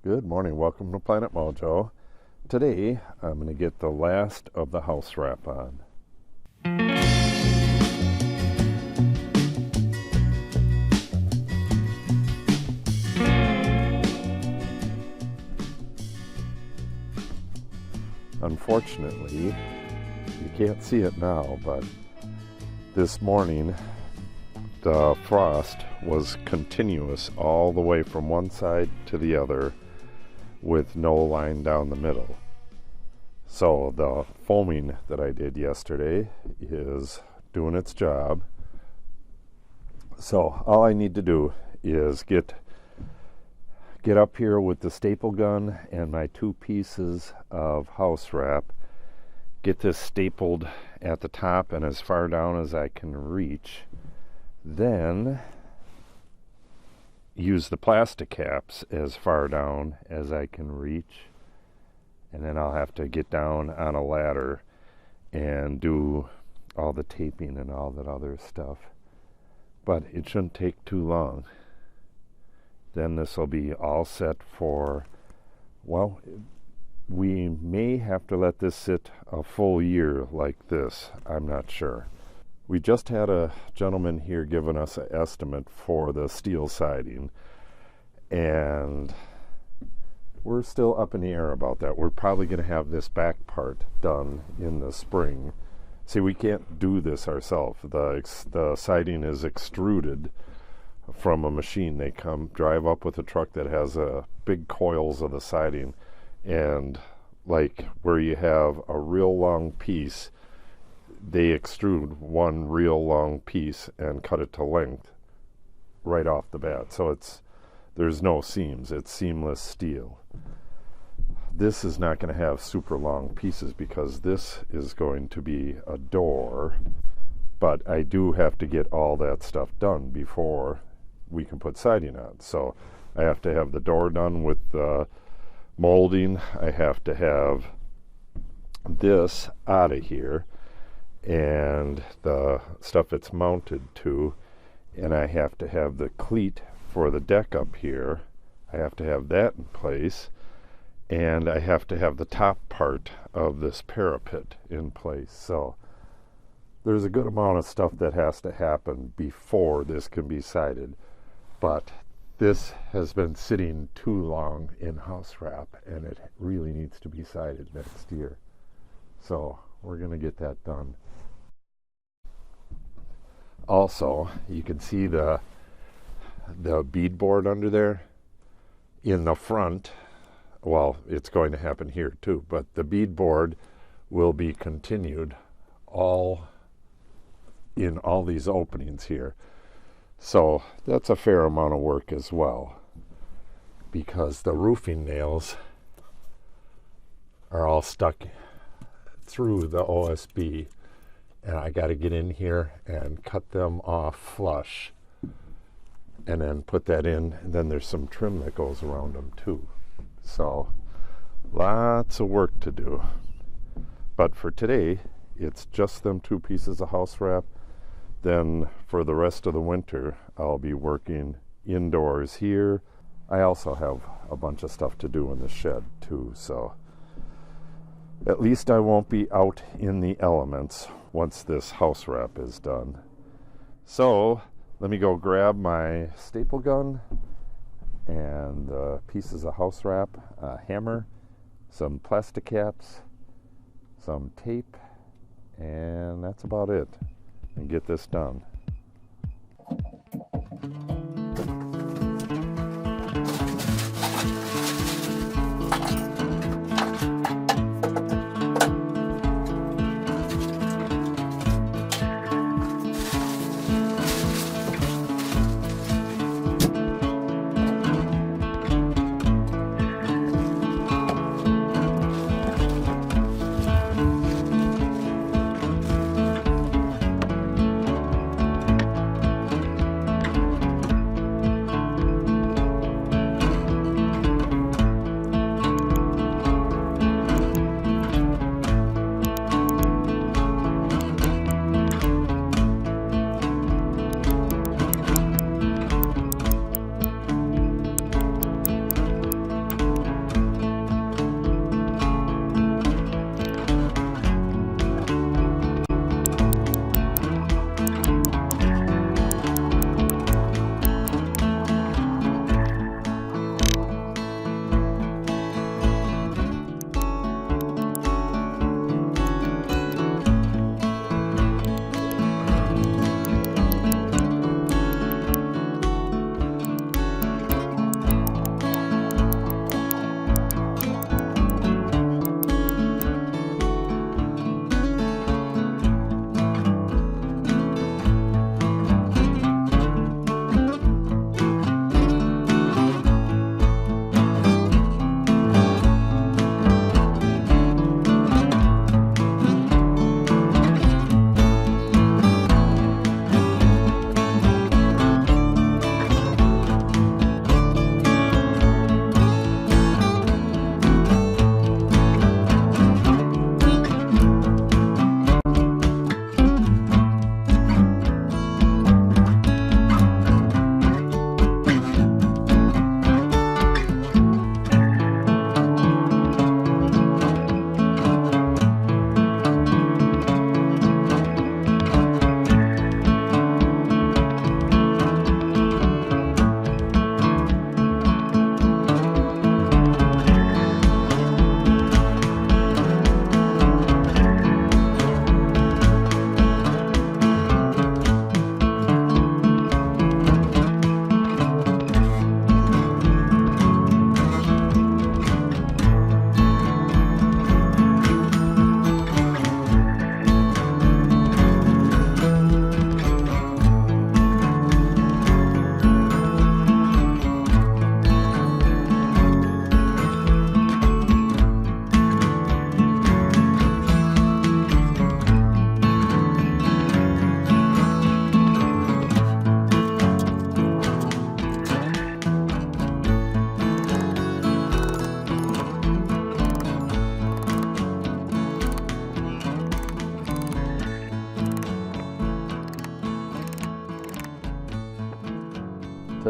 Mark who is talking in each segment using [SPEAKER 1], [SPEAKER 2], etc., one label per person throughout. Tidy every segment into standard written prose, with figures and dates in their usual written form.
[SPEAKER 1] Good morning, welcome to Planet Mojo. Today I'm going to get the last of the house wrap on. Unfortunately, you can't see it now, but this morning the frost was continuous all the way from one side to the other with no line down the middle. So the foaming that I did yesterday is doing its job. So all I need to do is get up here with the staple gun and my 2 pieces of house wrap, get this stapled at the top and as far down as I can reach, then use the plastic caps as far down as I can reach, and then I'll have to get down on a ladder and do all the taping and all that other stuff. But it shouldn't take too long. Then this will be all set for, well, we may have to let this sit a full year like this. I'm not sure. We just had a gentleman here giving us an estimate for the steel siding, and we're still up in the air about that. We're probably going to have this back part done in the spring. See, we can't do this ourselves. The siding is extruded from a machine. They drive up with a truck that has big coils of the siding, and like where you have a real long piece, they extrude one real long piece and cut it to length right off the bat. So there's no seams. It's seamless steel. This is not going to have super long pieces because this is going to be a door, but I do have to get all that stuff done before we can put siding on. So I have to have the door done with the molding. I have to have this out of here and the stuff it's mounted to, and I have to have the cleat for the deck up here. I have to have that in place, and I have to have the top part of this parapet in place. So there's a good amount of stuff that has to happen before this can be sided, but this has been sitting too long in house wrap, and it really needs to be sided next year. So we're going to get that done. Also, you can see the beadboard under there in the front. Well, it's going to happen here too, but the beadboard will be continued all in all these openings here. So that's a fair amount of work as well, because the roofing nails are all stuck through the OSB, and I got to get in here and cut them off flush and then put that in, and then there's some trim that goes around them too. So lots of work to do, but for today it's just them 2 pieces of house wrap. Then for the rest of the winter I'll be working indoors here. I also have a bunch of stuff to do in the shed too, so at least I won't be out in the elements once this house wrap is done. So let me go grab my staple gun and pieces of house wrap, a hammer, some plastic caps, some tape, and that's about it, and get this done.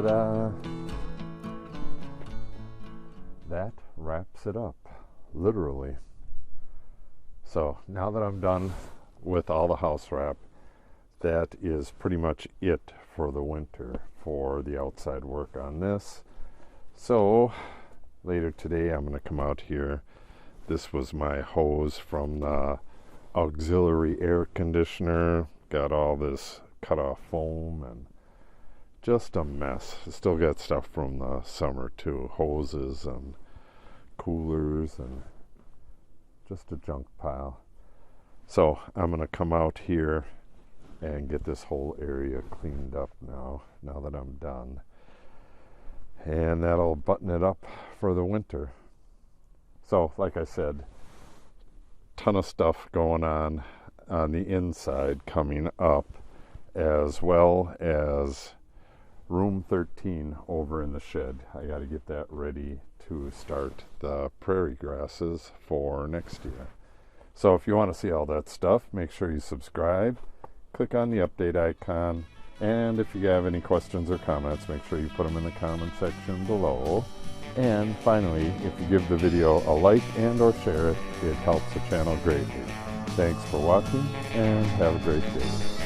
[SPEAKER 1] Ta-da! That wraps it up, literally. So now that I'm done with all the house wrap, that is pretty much it for the winter for the outside work on this. So later today I'm going to come out here. This was my hose from the auxiliary air conditioner. Got all this cut off foam and just a mess. Still got stuff from the summer too, hoses and coolers and just a junk pile. So I'm going to come out here and get this whole area cleaned up now that I'm done. And that'll button it up for the winter. So like I said, ton of stuff going on the inside coming up, as well as room 13 over in the shed. I got to get that ready to start the prairie grasses for next year. So if you want to see all that stuff, make sure you subscribe, click on the update icon, and if you have any questions or comments, make sure you put them in the comment section below. And finally, if you give the video a like and or share it, it helps the channel greatly. Thanks for watching and have a great day.